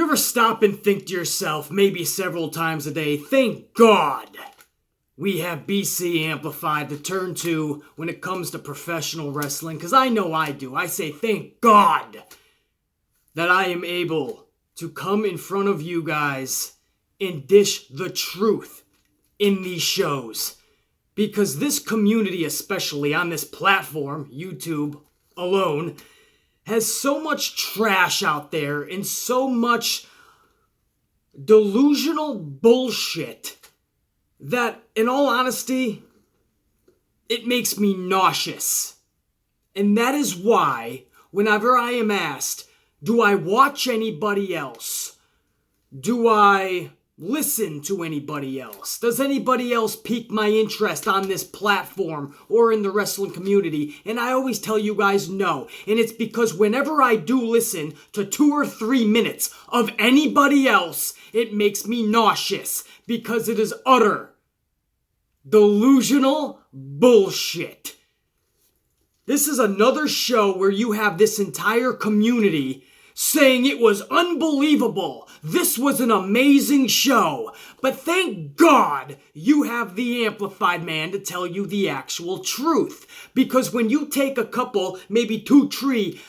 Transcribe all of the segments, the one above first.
ever stop and think to yourself, maybe several times a day, thank God we have BC Amplified to turn to when it comes to professional wrestling? Because I know I do. I say thank God that I am able to come in front of you guys and dish the truth in these shows. Because this community, especially on this platform, YouTube alone, has so much trash out there and so much delusional bullshit that, in all honesty, it makes me nauseous. And that is why, whenever I am asked, do I watch anybody else? Do I listen to anybody else? Does anybody else pique my interest on this platform or in the wrestling community? And I always tell you guys no. And it's because whenever I do listen to 2 or 3 minutes of anybody else, it makes me nauseous because it is utter delusional bullshit. This is another show where you have this entire community saying it was unbelievable. This was an amazing show. But thank God you have the Amplified man to tell you the actual truth. Because when you take a couple, maybe 2-3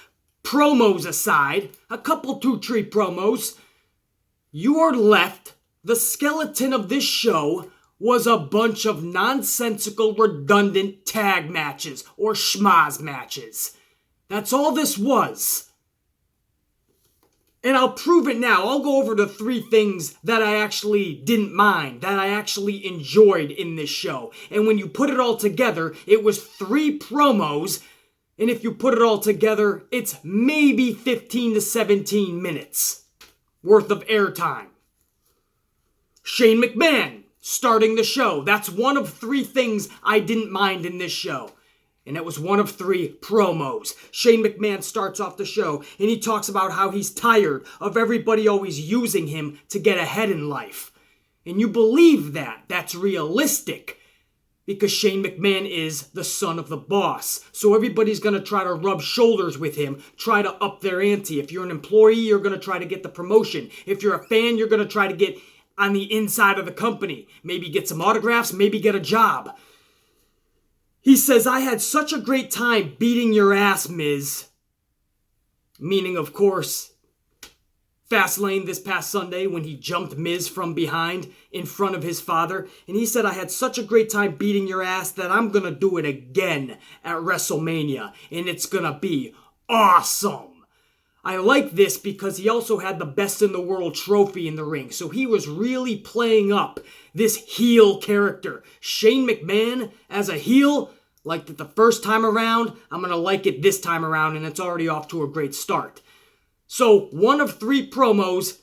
promos aside, a couple 2-3 promos, you are left, the skeleton of this show was a bunch of nonsensical, redundant tag matches or schmaz matches. That's all this was. And I'll prove it now. I'll go over the 3 things that I actually didn't mind, that I actually enjoyed in this show. And when you put it all together, it was 3 promos. And if you put it all together, it's maybe 15 to 17 minutes worth of airtime. Shane McMahon starting the show. That's one of 3 things I didn't mind in this show. And it was one of 3 promos. Shane McMahon starts off the show and he talks about how he's tired of everybody always using him to get ahead in life. And you believe that. That's realistic. Because Shane McMahon is the son of the boss. So everybody's going to try to rub shoulders with him, try to up their ante. If you're an employee, you're going to try to get the promotion. If you're a fan, you're going to try to get on the inside of the company. Maybe get some autographs, maybe get a job. He says, I had such a great time beating your ass, Miz. Meaning, of course, Fastlane this past Sunday when he jumped Miz from behind in front of his father. And he said, I had such a great time beating your ass that I'm going to do it again at WrestleMania. And it's going to be awesome. I like this because he also had the Best in the World trophy in the ring. So he was really playing up this heel character. Shane McMahon as a heel, liked it the first time around. I'm going to like it this time around, and it's already off to a great start. So, one of 3 promos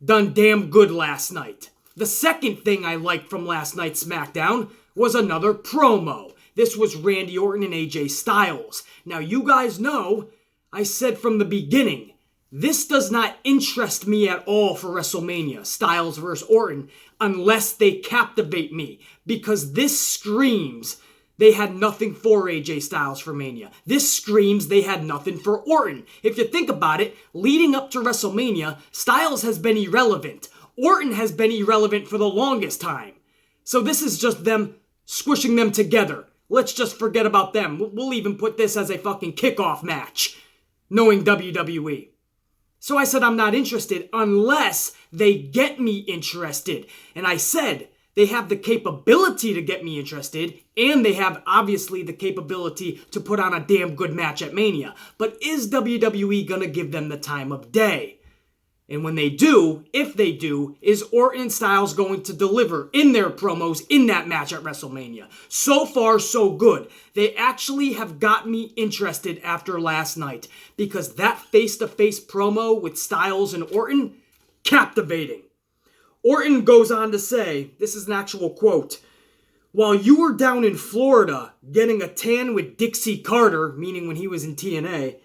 done damn good last night. The second thing I liked from last night's SmackDown was another promo. This was Randy Orton and AJ Styles. Now, you guys know, I said from the beginning, this does not interest me at all for WrestleMania, Styles versus Orton, unless they captivate me. Because this screams they had nothing for AJ Styles for Mania. This screams they had nothing for Orton. If you think about it, leading up to WrestleMania, Styles has been irrelevant. Orton has been irrelevant for the longest time. So this is just them squishing them together. Let's just forget about them. We'll even put this as a fucking kickoff match, knowing WWE. So I said I'm not interested unless they get me interested. And I said they have the capability to get me interested, and they have, obviously, the capability to put on a damn good match at Mania. But is WWE gonna give them the time of day? And when they do, if they do, is Orton and Styles going to deliver in their promos in that match at WrestleMania? So far, so good. They actually have got me interested after last night, because that face-to-face promo with Styles and Orton, captivating. Orton goes on to say, this is an actual quote, while you were down in Florida getting a tan with Dixie Carter, meaning when he was in TNA,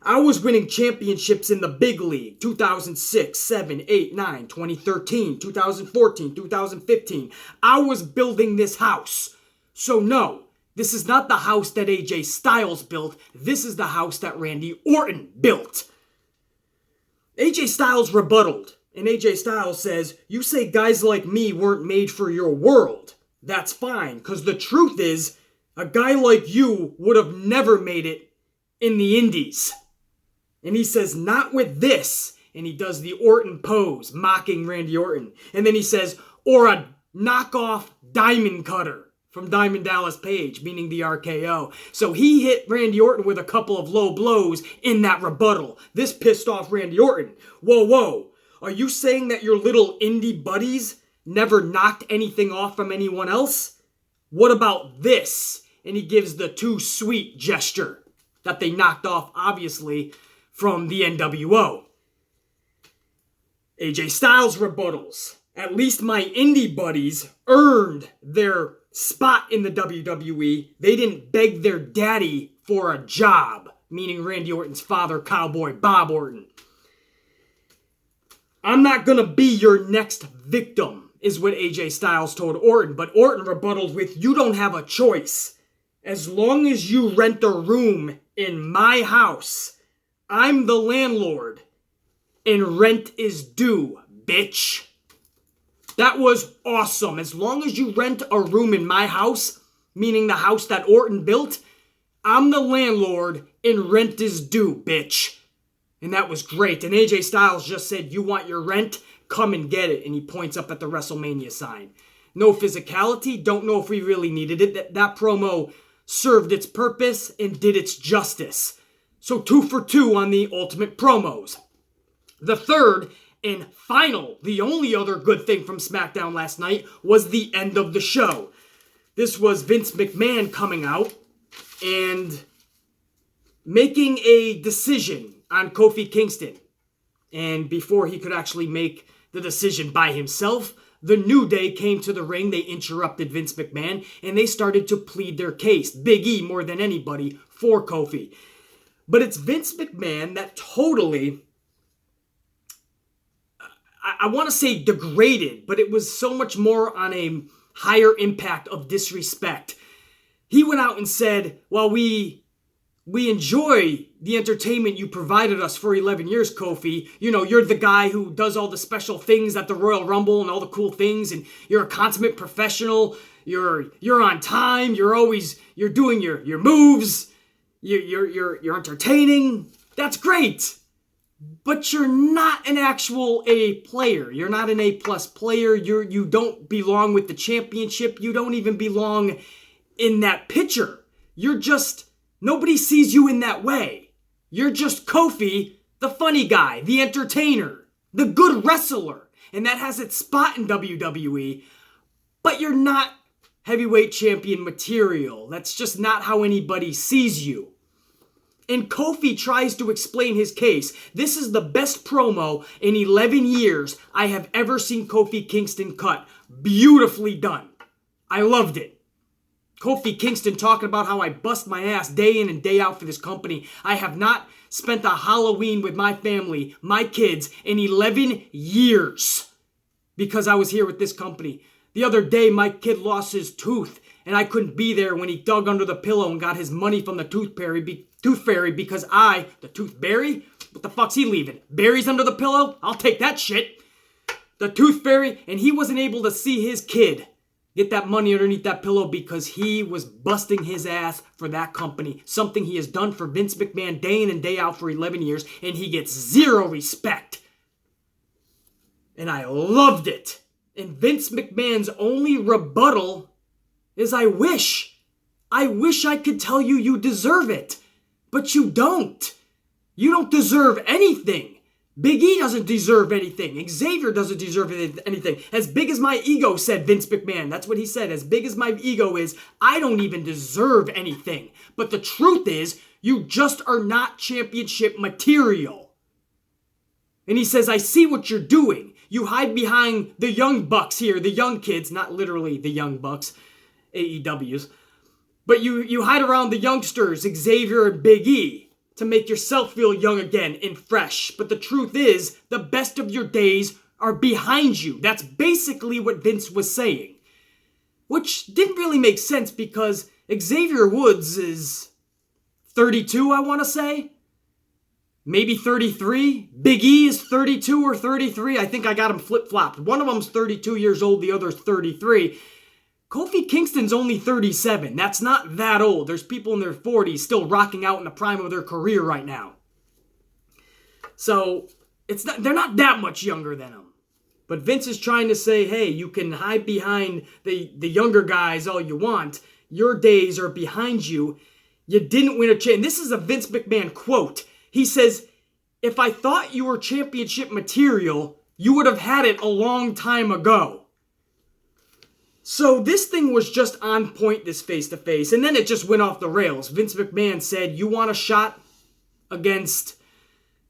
I was winning championships in the big league, 2006, 7, 8, 9, 2013, 2014, 2015. I was building this house. So no, this is not the house that AJ Styles built. This is the house that Randy Orton built. AJ Styles rebutted, and AJ Styles says, "You say guys like me weren't made for your world. That's fine, because the truth is, a guy like you would have never made it in the indies." And he says, "Not with this." And he does the Orton pose, mocking Randy Orton. And then he says, "Or a knockoff diamond cutter from Diamond Dallas Page," meaning the RKO. So he hit Randy Orton with a couple of low blows in that rebuttal. This pissed off Randy Orton. Whoa. Are you saying that your little indie buddies never knocked anything off from anyone else? What about this? And he gives the too sweet gesture that they knocked off, obviously, from the NWO. AJ Styles rebuttals. "At least my indie buddies earned their spot in the WWE. They didn't beg their daddy for a job," meaning Randy Orton's father, Cowboy Bob Orton. "I'm not gonna be your next victim," is what AJ Styles told Orton. But Orton rebutted with, "You don't have a choice. As long as you rent a room in my house, I'm the landlord, and rent is due, bitch." That was awesome. As long as you rent a room in my house, meaning the house that Orton built, I'm the landlord and rent is due, bitch. And that was great. And AJ Styles just said, "You want your rent? Come and get it." And he points up at the WrestleMania sign. No physicality. Don't know if we really needed it. That promo served its purpose and did its justice. So 2 for 2 on the Ultimate promos. The third and final, the only other good thing from SmackDown last night, was the end of the show. This was Vince McMahon coming out and making a decision on Kofi Kingston. And before he could actually make the decision by himself, the New Day came to the ring. They interrupted Vince McMahon, and they started to plead their case, Big E more than anybody, for Kofi. But it's Vince McMahon that totally, I want to say degraded, but it was so much more on a higher impact of disrespect. He went out and said, "Well, we enjoy the entertainment you provided us for 11 years, Kofi. You know, you're the guy who does all the special things at the Royal Rumble and all the cool things, and you're a consummate professional. You're on time. You're doing your moves. You're entertaining. That's great. But you're not an actual A player. You're not an A+ player. You don't belong with the championship. You don't even belong in that picture. You're just, nobody sees you in that way. You're just Kofi, the funny guy, the entertainer, the good wrestler. And that has its spot in WWE. But you're not heavyweight champion material. That's just not how anybody sees you." And Kofi tries to explain his case. This is the best promo in 11 years I have ever seen Kofi Kingston cut. Beautifully done. I loved it. Kofi Kingston talking about how I bust my ass day in and day out for this company. I have not spent a Halloween with my family, my kids, in 11 years because I was here with this company. The other day, my kid lost his tooth, and I couldn't be there when he dug under the pillow and got his money from the tooth fairy because the tooth berry? What the fuck's he leaving? Berries under the pillow? I'll take that shit. The tooth fairy, and he wasn't able to see his kid get that money underneath that pillow because he was busting his ass for that company. Something he has done for Vince McMahon day in and day out for 11 years, and he gets zero respect. And I loved it. And Vince McMahon's only rebuttal is, I wish I could tell you you deserve it. But you don't. You don't deserve anything. Big E doesn't deserve anything. Xavier doesn't deserve anything. As big as my ego, said Vince McMahon. That's what he said. As big as my ego is, I don't even deserve anything. But the truth is, you just are not championship material. And he says, I see what you're doing. You hide behind the young bucks here, the young kids, not literally the young bucks, AEWs. But you hide around the youngsters, Xavier and Big E, to make yourself feel young again and fresh. But the truth is, the best of your days are behind you. That's basically what Vince was saying. Which didn't really make sense because Xavier Woods is 32, I want to say. maybe 33. Big E is 32 or 33. I think I got them flip-flopped. One of them's 32 years old, the other's 33. Kofi Kingston's only 37. That's not that old. There's people in their 40s still rocking out in the prime of their career right now. So they're not that much younger than him. But Vince is trying to say, hey, you can hide behind the younger guys all you want. Your days are behind you. You didn't win a championship. This is a Vince McMahon quote. He says, if I thought you were championship material, you would have had it a long time ago. So this thing was just on point, this face-to-face, and then it just went off the rails. Vince McMahon said, you want a shot against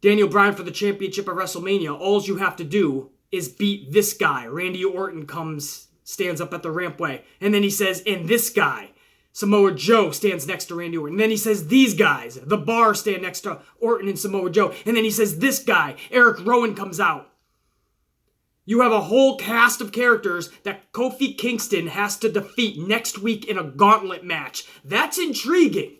Daniel Bryan for the championship at WrestleMania? All you have to do is beat this guy. Randy Orton stands up at the rampway, and then he says, and this guy. Samoa Joe stands next to Randy Orton. And then he says, these guys. The Bar stand next to Orton and Samoa Joe. And then he says, this guy. Eric Rowan comes out. You have a whole cast of characters that Kofi Kingston has to defeat next week in a gauntlet match. That's intriguing.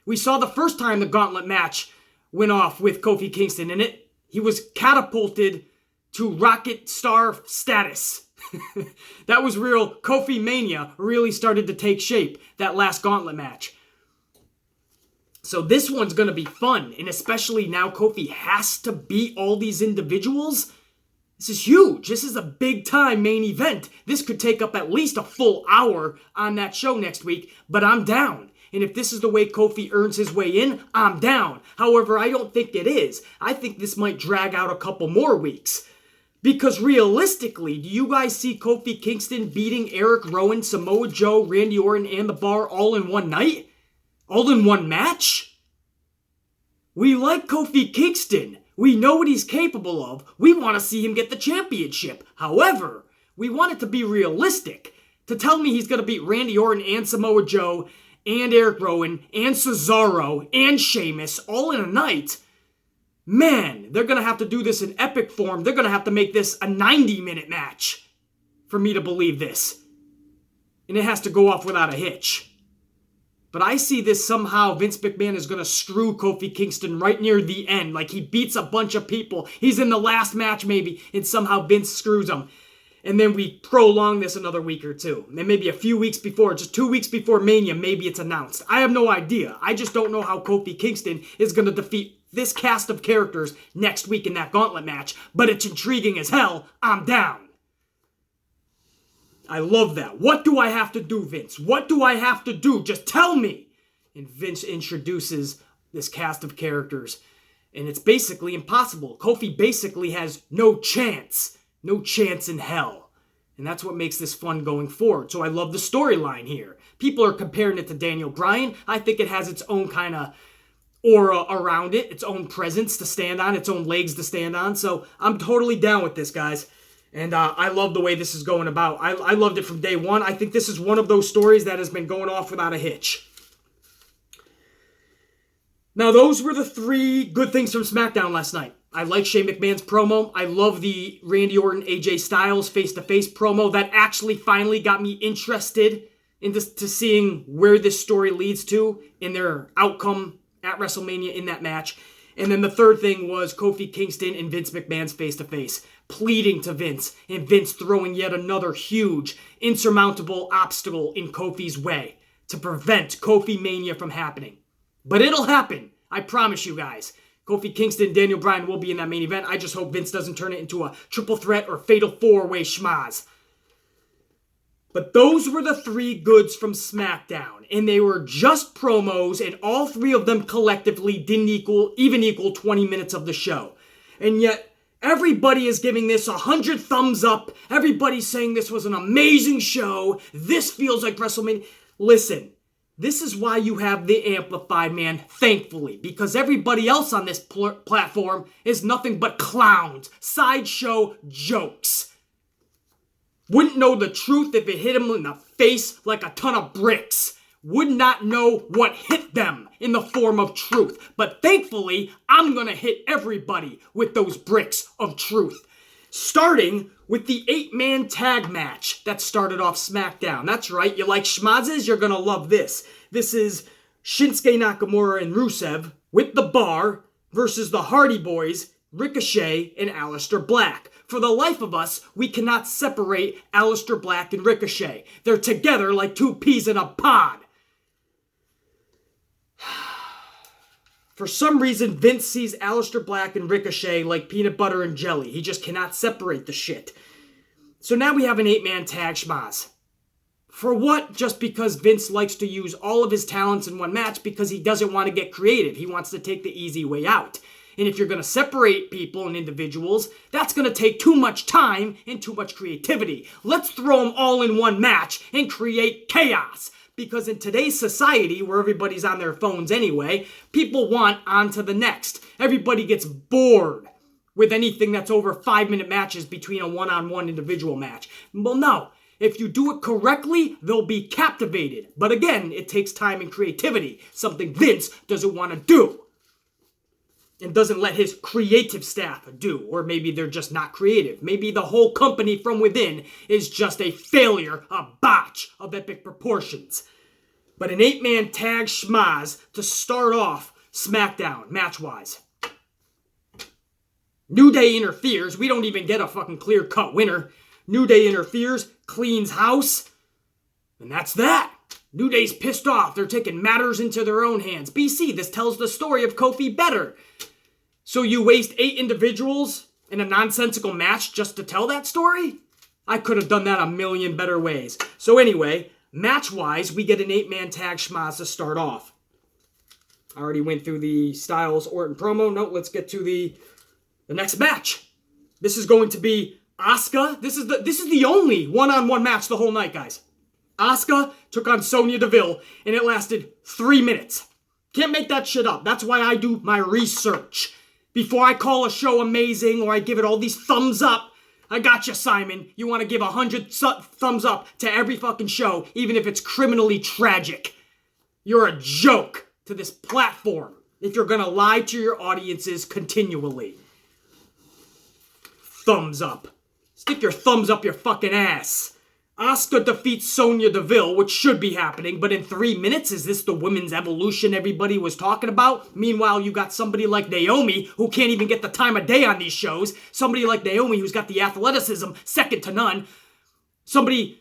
We saw the first time the gauntlet match went off with Kofi Kingston, and he was catapulted to rocket star status. That was real. Kofi Mania really started to take shape, that last gauntlet match. So this one's going to be fun, and especially now Kofi has to beat all these individuals. This is huge. This is a big-time main event. This could take up at least a full hour on that show next week, but I'm down. And if this is the way Kofi earns his way in, I'm down. However, I don't think it is. I think this might drag out a couple more weeks. Because realistically, do you guys see Kofi Kingston beating Eric Rowan, Samoa Joe, Randy Orton, and The Bar all in one night? All in one match? We like Kofi Kingston. We know what he's capable of. We want to see him get the championship. However, we want it to be realistic. To tell me he's going to beat Randy Orton and Samoa Joe and Eric Rowan and Cesaro and Sheamus all in a night, man, they're going to have to do this in epic form. They're going to have to make this a 90-minute match for me to believe this. And it has to go off without a hitch. But I see this somehow, Vince McMahon is going to screw Kofi Kingston right near the end. Like he beats a bunch of people. He's in the last match maybe, and somehow Vince screws him. And then we prolong this another week or two. And then maybe a few weeks before, just 2 weeks before Mania, maybe it's announced. I have no idea. I just don't know how Kofi Kingston is going to defeat this cast of characters next week in that gauntlet match. But it's intriguing as hell. I'm down. I love that. What do I have to do, Vince? What do I have to do? Just tell me. And Vince introduces this cast of characters. And it's basically impossible. Kofi basically has no chance. No chance in hell. And that's what makes this fun going forward. So I love the storyline here. People are comparing it to Daniel Bryan. I think it has its own kind of aura around it. Its own presence to stand on. Its own legs to stand on. So I'm totally down with this, guys. And I love the way this is going about. I loved it from day one. I think this is one of those stories that has been going off without a hitch. Now, those were the 3 good things from SmackDown last night. I like Shane McMahon's promo. I love the Randy Orton, AJ Styles face-to-face promo. That actually finally got me interested into seeing where this story leads to in their outcome at WrestleMania in that match. And then the third thing was Kofi Kingston and Vince McMahon's face-to-face, pleading to Vince, and Vince throwing yet another huge, insurmountable obstacle in Kofi's way to prevent Kofi Mania from happening. But it'll happen, I promise you guys. Kofi Kingston and Daniel Bryan will be in that main event. I just hope Vince doesn't turn it into a triple threat or fatal 4-way schmaz. But those were the 3 goods from SmackDown, and they were just promos, and all 3 of them collectively didn't equal 20 minutes of the show. And yet, everybody is giving this 100 thumbs up. Everybody's saying this was an amazing show. This feels like WrestleMania. Listen, this is why you have the Amplified, man, thankfully, because everybody else on this platform is nothing but clowns, sideshow jokes. Wouldn't know the truth if it hit him in the face like a ton of bricks. Would not know what hit them in the form of truth. But thankfully, I'm going to hit everybody with those bricks of truth. Starting with the 8-man tag match that started off SmackDown. That's right, you like schmazes? You're going to love this. This is Shinsuke Nakamura and Rusev with The Bar versus the Hardy Boys, Ricochet and Aleister Black. For the life of us, we cannot separate Aleister Black and Ricochet. They're together like two peas in a pod. For some reason, Vince sees Aleister Black and Ricochet like peanut butter and jelly. He just cannot separate the shit. So now we have an 8-man tag schmaz. For what? Just because Vince likes to use all of his talents in one match because he doesn't want to get creative. He wants to take the easy way out. And if you're going to separate people and individuals, that's going to take too much time and too much creativity. Let's throw them all in one match and create chaos. Because in today's society, where everybody's on their phones anyway, people want on to the next. Everybody gets bored with anything that's over 5-minute matches between a one-on-one individual match. Well, no. If you do it correctly, they'll be captivated. But again, it takes time and creativity, something Vince doesn't want to do. And doesn't let his creative staff do. Or maybe they're just not creative. Maybe the whole company from within is just a failure, a botch of epic proportions. But an 8-man tag schmaz to start off SmackDown, match-wise. New Day interferes. We don't even get a fucking clear-cut winner. New Day interferes, cleans house. And that's that. New Day's pissed off. They're taking matters into their own hands. BC, this tells the story of Kofi better. So you waste 8 individuals in a nonsensical match just to tell that story? I could have done that a million better ways. So anyway, match-wise, we get an 8-man tag schmaz to start off. I already went through the Styles Orton promo. No, let's get to the next match. This is going to be Asuka. This is the only one-on-one match the whole night, guys. Asuka took on Sonya Deville, and it lasted 3 minutes. Can't make that shit up. That's why I do my research. Before I call a show amazing or I give it all these thumbs up, I got you, Simon. You want to give 100 thumbs up to every fucking show, even if it's criminally tragic. You're a joke to this platform if you're going to lie to your audiences continually. Thumbs up. Stick your thumbs up your fucking ass. Asuka defeats Sonya Deville, which should be happening, but in 3 minutes, is this the women's evolution everybody was talking about? Meanwhile, you got somebody like Naomi, who can't even get the time of day on these shows. Somebody like Naomi, who's got the athleticism second to none. Somebody,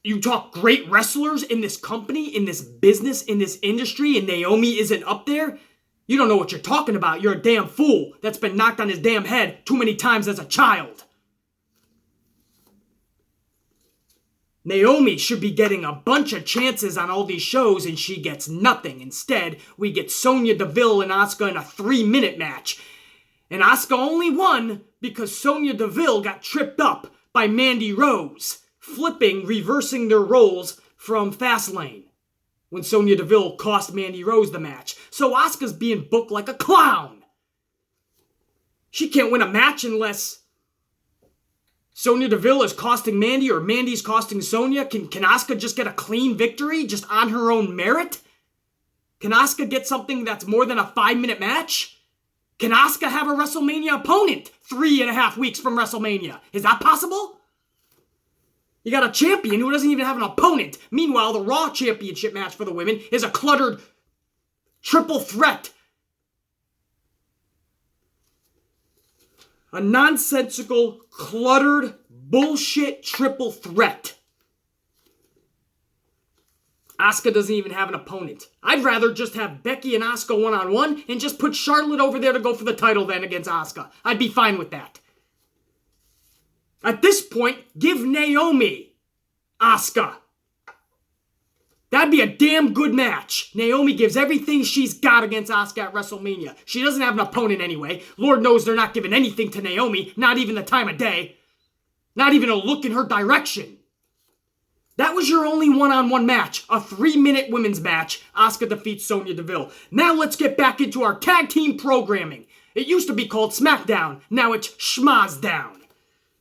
you talk great wrestlers in this company, in this business, in this industry, and Naomi isn't up there? You don't know what you're talking about. You're a damn fool that's been knocked on his damn head too many times as a child. Naomi should be getting a bunch of chances on all these shows and she gets nothing. Instead, we get Sonya Deville and Asuka in a 3-minute match. And Asuka only won because Sonya Deville got tripped up by Mandy Rose, reversing their roles from Fastlane when Sonya Deville cost Mandy Rose the match. So Asuka's being booked like a clown. She can't win a match unless Sonya Deville is costing Mandy or Mandy's costing Sonya. Can Asuka just get a clean victory just on her own merit? Can Asuka get something that's more than a 5-minute match? Can Asuka have a WrestleMania opponent 3.5 weeks from WrestleMania? Is that possible? You got a champion who doesn't even have an opponent. Meanwhile, the Raw Championship match for the women is a cluttered triple threat. A nonsensical, cluttered, bullshit triple threat. Asuka doesn't even have an opponent. I'd rather just have Becky and Asuka one-on-one and just put Charlotte over there to go for the title then against Asuka. I'd be fine with that. At this point, give Naomi Asuka. That'd be a damn good match. Naomi gives everything she's got against Asuka at WrestleMania. She doesn't have an opponent anyway. Lord knows they're not giving anything to Naomi, not even the time of day. Not even a look in her direction. That was your only one-on-one match, a 3-minute women's match. Asuka defeats Sonya Deville. Now let's get back into our tag team programming. It used to be called SmackDown. Now it's SmackDown.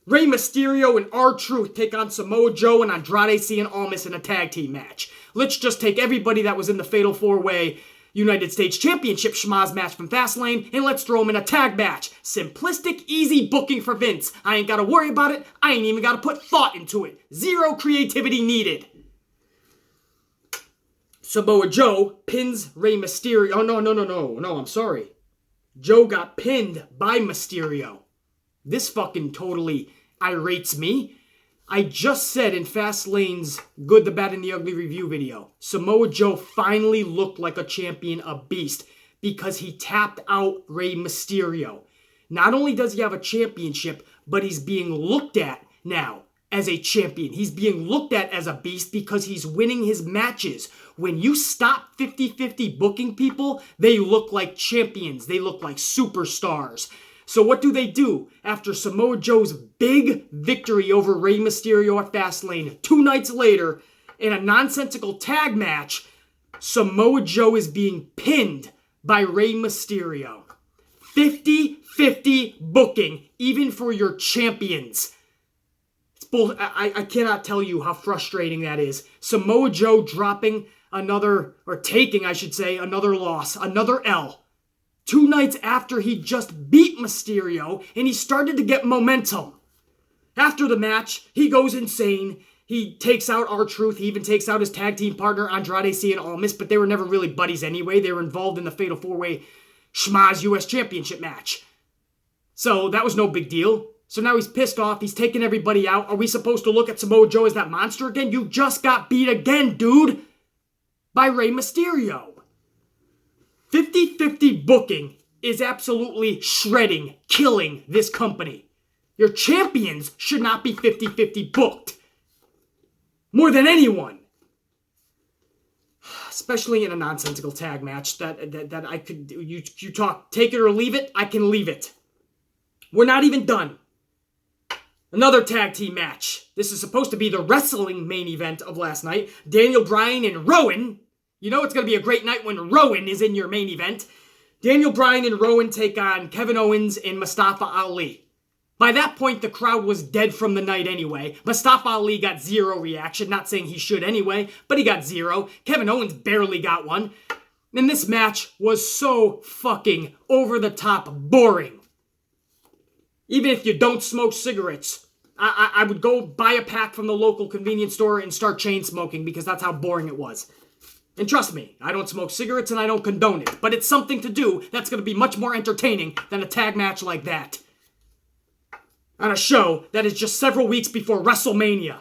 Rey Mysterio and R-Truth take on Samoa Joe and Andrade Cien Almas in a tag team match. Let's just take everybody that was in the Fatal 4-Way United States Championship schmaz match from Fastlane and let's throw them in a tag match. Simplistic, easy booking for Vince. I ain't gotta worry about it. I ain't even gotta put thought into it. Zero creativity needed. Samoa Joe pins Rey Mysterio. Oh, no, I'm sorry. Joe got pinned by Mysterio. This fucking totally irates me. I just said in Fastlane's Good, the Bad, and the Ugly review video, Samoa Joe finally looked like a champion, a beast, because he tapped out Rey Mysterio. Not only does he have a championship, but he's being looked at now as a champion. He's being looked at as a beast because he's winning his matches. When you stop 50-50 booking people, they look like champions. They look like superstars. So what do? After Samoa Joe's big victory over Rey Mysterio at Fastlane 2 nights later, in a nonsensical tag match, Samoa Joe is being pinned by Rey Mysterio. 50-50 booking, even for your champions. It's bull. I cannot tell you how frustrating that is. Samoa Joe dropping taking, I should say, another loss, another L. 2 nights after he just beat Mysterio, and he started to get momentum. After the match, he goes insane. He takes out R-Truth. He even takes out his tag team partner, Andrade Cien Almas, but they were never really buddies anyway. They were involved in the Fatal 4-Way Schmaz US Championship match. So that was no big deal. So now he's pissed off. He's taking everybody out. Are we supposed to look at Samoa Joe as that monster again? You just got beat again, dude, by Rey Mysterio. 50-50 booking is absolutely shredding, killing this company. Your champions should not be 50-50 booked. More than anyone. Especially in a nonsensical tag match that I could... You talk, take it or leave it, I can leave it. We're not even done. Another tag team match. This is supposed to be the wrestling main event of last night. Daniel Bryan and Rowan. You know it's going to be a great night when Rowan is in your main event. Daniel Bryan and Rowan take on Kevin Owens and Mustafa Ali. By that point, the crowd was dead from the night anyway. Mustafa Ali got 0 reaction. Not saying he should anyway, but he got 0. Kevin Owens barely got one. And this match was so fucking over-the-top boring. Even if you don't smoke cigarettes, I would go buy a pack from the local convenience store and start chain smoking because that's how boring it was. And trust me, I don't smoke cigarettes and I don't condone it. But it's something to do that's going to be much more entertaining than a tag match like that. On a show that is just several weeks before WrestleMania.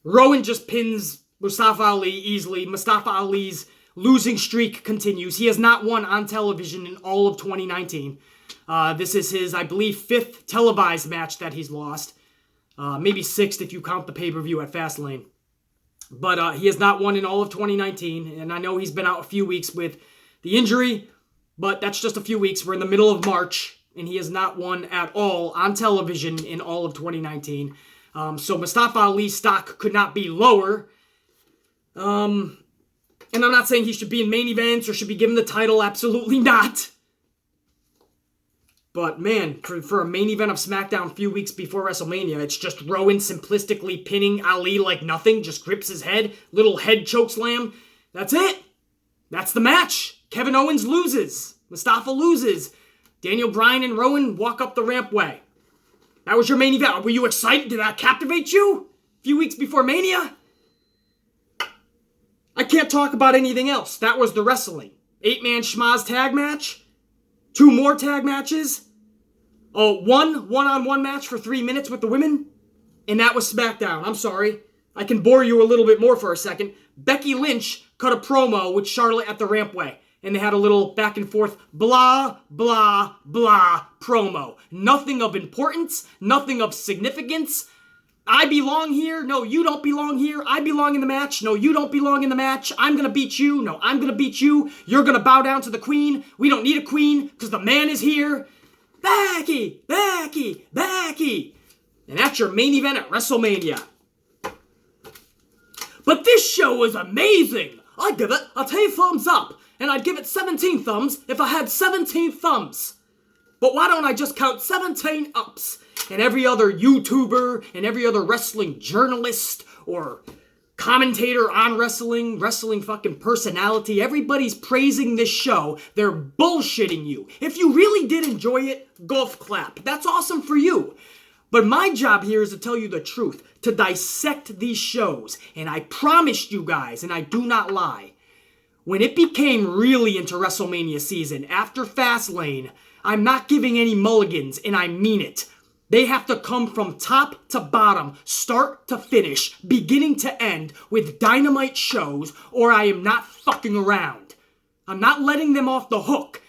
Rowan just pins Mustafa Ali easily. Mustafa Ali's losing streak continues. He has not won on television in all of 2019. This is his, I believe, 5th televised match that he's lost. Maybe 6th if you count the pay-per-view at Fastlane. But he has not won in all of 2019, and I know he's been out a few weeks with the injury, but that's just a few weeks. We're in the middle of March, and he has not won at all on television in all of 2019. So Mustafa Ali's stock could not be lower. And I'm not saying he should be in main events or should be given the title. Absolutely not. But man, for a main event of SmackDown a few weeks before WrestleMania, it's just Rowan simplistically pinning Ali like nothing, just grips his head, little head chokeslam. That's it. That's the match. Kevin Owens loses. Mustafa loses. Daniel Bryan and Rowan walk up the rampway. That was your main event. Were you excited? Did that captivate you? A few weeks before Mania? I can't talk about anything else. That was the wrestling. 8-man schmaz tag match. 2 more tag matches. One one-on-one match for 3 minutes with the women. And that was SmackDown. I'm sorry. I can bore you a little bit more for a second. Becky Lynch cut a promo with Charlotte at the rampway. And they had a little back and forth blah, blah, blah promo. Nothing of importance. Nothing of significance. I belong here. No, you don't belong here. I belong in the match. No, you don't belong in the match. I'm going to beat you. No, I'm going to beat you. You're going to bow down to the queen. We don't need a queen because the man is here. Becky, Becky, Becky. And that's your main event at WrestleMania. But this show was amazing. I'd give it a 10 thumbs up. And I'd give it 17 thumbs if I had 17 thumbs. But why don't I just count 17 ups? And every other YouTuber and every other wrestling journalist or commentator on wrestling fucking personality, everybody's praising this show. They're bullshitting you. If you really did enjoy it, golf clap. That's awesome for you. But my job here is to tell you the truth, to dissect these shows. And I promised you guys, and I do not lie, When it became really into WrestleMania season after Fastlane, I'm not giving any mulligans, and I mean it. They have to come from top to bottom, start to finish, beginning to end, with dynamite shows, or I am not fucking around. I'm not letting them off the hook.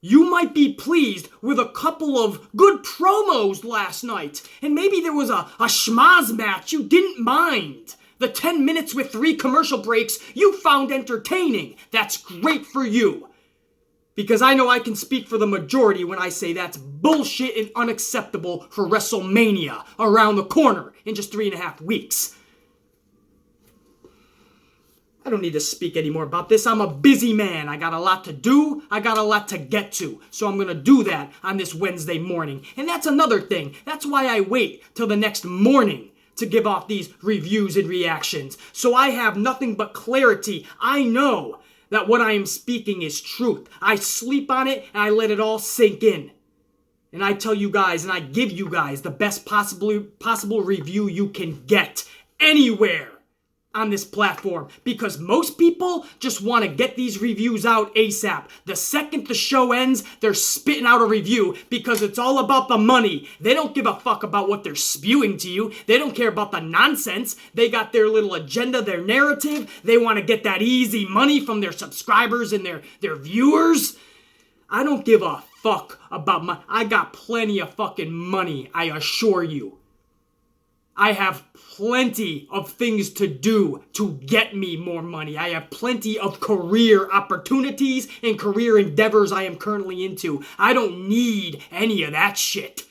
You might be pleased with a couple of good promos last night, and maybe there was a schmaz match you didn't mind. The 10 minutes with 3 commercial breaks you found entertaining. That's great for you. Because I know I can speak for the majority when I say that's bullshit and unacceptable for WrestleMania around the corner in just 3.5 weeks. I don't need to speak anymore about this. I'm a busy man. I got a lot to do. I got a lot to get to. So I'm going to do that on this Wednesday morning. And that's another thing. That's why I wait till the next morning to give off these reviews and reactions. So I have nothing but clarity. I know that what I am speaking is truth. I sleep on it and I let it all sink in. And I tell you guys and I give you guys the best possible review you can get anywhere on this platform, because most people just want to get these reviews out ASAP. The second the show ends, they're spitting out a review because it's all about the money. They don't give a fuck about what they're spewing to you. They don't care about the nonsense. They got their little agenda, their narrative. They want to get that easy money from their subscribers and their viewers. I don't give a fuck about I got plenty of fucking money, I assure you. I have plenty of things to do to get me more money. I have plenty of career opportunities and career endeavors I am currently into. I don't need any of that shit.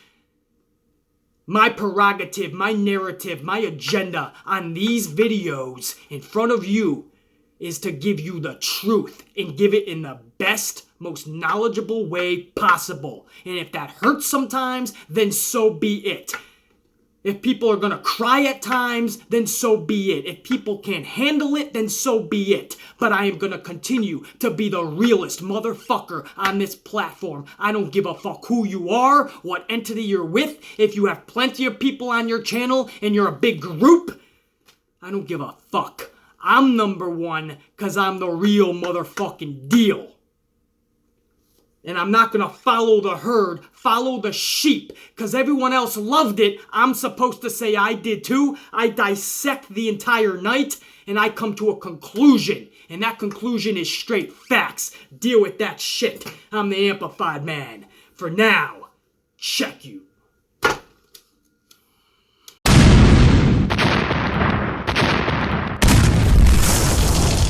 My prerogative, my narrative, my agenda on these videos in front of you is to give you the truth and give it in the best, most knowledgeable way possible. And if that hurts sometimes, then so be it. If people are going to cry at times, then so be it. If people can't handle it, then so be it. But I am going to continue to be the realest motherfucker on this platform. I don't give a fuck who you are, what entity you're with. If you have plenty of people on your channel and you're a big group, I don't give a fuck. I'm number one because I'm the real motherfucking deal. And I'm not going to follow the herd, follow the sheep, because everyone else loved it. I'm supposed to say I did too. I dissect the entire night, and I come to a conclusion. And that conclusion is straight facts. Deal with that shit. I'm the Amplified Man. For now, check you.